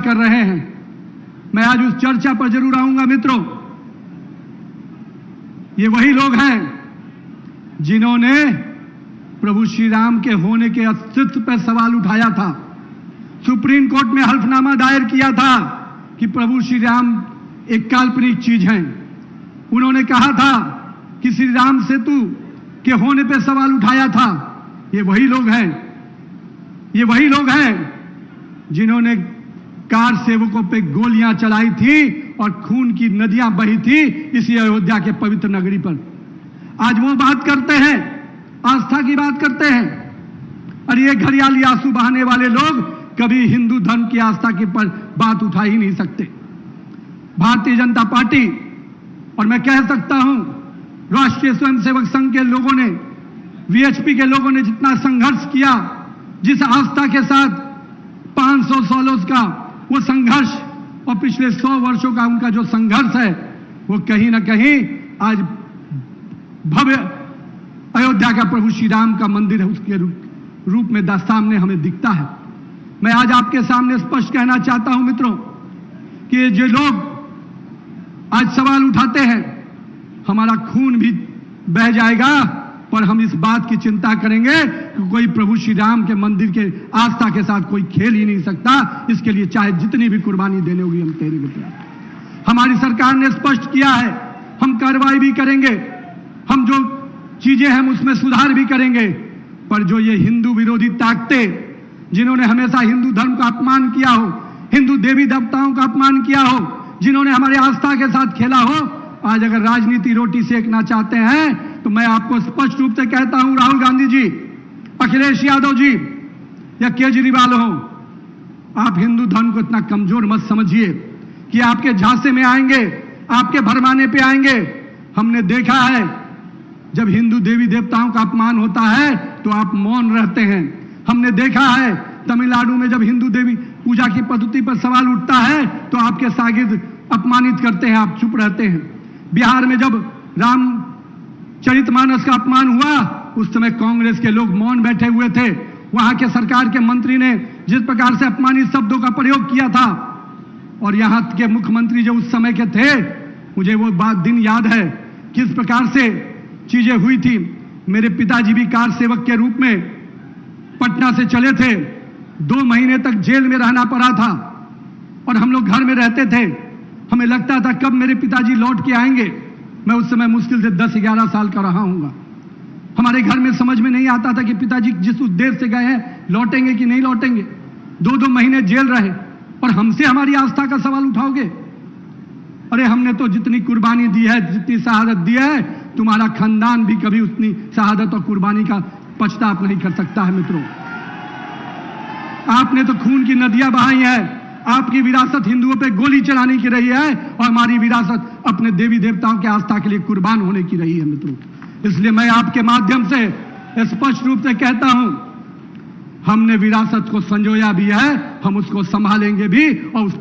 कर रहे हैं। मैं आज उस चर्चा पर जरूर आऊंगा मित्रों। ये वही लोग हैं जिन्होंने प्रभु श्री राम के होने के अस्तित्व पर सवाल उठाया था, सुप्रीम कोर्ट में हल्फनामा दायर किया था कि प्रभु श्री राम एक काल्पनिक चीज हैं। उन्होंने कहा था कि श्री राम सेतु के होने पर सवाल उठाया था। ये वही लोग हैं, ये वही लोग हैं जिन्होंने कार सेवकों पे गोलियां चलाई थी और खून की नदियां बही थी इसी अयोध्या के पवित्र नगरी पर। आज वो बात करते हैं, आस्था की बात करते हैं, और ये घड़ियाली आंसू बहाने वाले लोग कभी हिंदू धर्म की आस्था की पर बात उठा ही नहीं सकते। भारतीय जनता पार्टी और मैं कह सकता हूं राष्ट्रीय स्वयंसेवक संघ के लोगों ने, वीएचपी के लोगों ने जितना संघर्ष किया, जिस आस्था के साथ 500 सालों का वो संघर्ष और पिछले 100 वर्षों का उनका जो संघर्ष है, वो कहीं ना कहीं आज भव्य अयोध्या का प्रभु श्री राम का मंदिर है उसके रूप में सामने हमें दिखता है। मैं आज आपके सामने स्पष्ट कहना चाहता हूं मित्रों कि ये जो लोग आज सवाल उठाते हैं, हमारा खून भी बह जाएगा, पर हम इस बात की चिंता करेंगे कि कोई प्रभु श्री राम के मंदिर के आस्था के साथ कोई खेल ही नहीं सकता। इसके लिए चाहे जितनी भी कुर्बानी देनी होगी हम देंगे तैयार। हमारी सरकार ने स्पष्ट किया है, हम कार्रवाई भी करेंगे, हम जो चीजें हम उसमें सुधार भी करेंगे, पर जो ये हिंदू विरोधी ताकतें जिन्होंने हमेशा हिंदू धर्म का अपमान किया हो, हिंदू देवी देवताओं का अपमान किया हो, जिन्होंने हमारे आस्था के साथ खेला हो, आज अगर राजनीति रोटी सेकना चाहते हैं तो मैं आपको स्पष्ट रूप से कहता हूं, राहुल गांधी जी, अखिलेश यादव जी या केजरीवाल हो, आप हिंदू धर्म को इतना कमजोर मत समझिए कि आपके झांसे में आएंगे, आपके भरमाने पे आएंगे। हमने देखा है जब हिंदू देवी देवताओं का अपमान होता है तो आप मौन रहते हैं। हमने देखा है तमिलनाडु में जब हिंदू देवी पूजा की पद्धति पर सवाल उठता है तो आपके शागिर्द अपमानित करते हैं, आप चुप रहते हैं। बिहार में जब रामचरितमानस का अपमान हुआ उस समय कांग्रेस के लोग मौन बैठे हुए थे। वहां के सरकार के मंत्री ने जिस प्रकार से अपमानित शब्दों का प्रयोग किया था, और यहां के मुख्यमंत्री जो उस समय के थे, मुझे वो बात दिन याद है किस प्रकार से चीजें हुई थी। मेरे पिताजी भी कार सेवक के रूप में पटना से चले थे, 2 महीने तक जेल में रहना पड़ा था और हम लोग घर में रहते थे। हमें लगता था कब मेरे पिताजी लौट के आएंगे। मैं उस समय मुश्किल से 10-11 साल का रहा हूंगा। हमारे घर में समझ में नहीं आता था कि पिताजी जिस उद्देश्य से गए हैं लौटेंगे कि नहीं लौटेंगे। 2-2 महीने जेल रहे और हमसे हमारी आस्था का सवाल उठाओगे। अरे हमने तो जितनी कुर्बानी दी है, जितनी शहादत दी है, तुम्हारा खानदान भी कभी उतनी शहादत और कुर्बानी का पछतावा नहीं कर सकता है मित्रों। आपने तो खून की नदियां बहाई है, आपकी विरासत हिंदुओं पे गोली चलाने की रही है और हमारी विरासत अपने देवी देवताओं के आस्था के लिए कुर्बान होने की रही है मित्रों। इसलिए मैं आपके माध्यम से स्पष्ट रूप से कहता हूं, हमने विरासत को संजोया भी है, हम उसको संभालेंगे भी और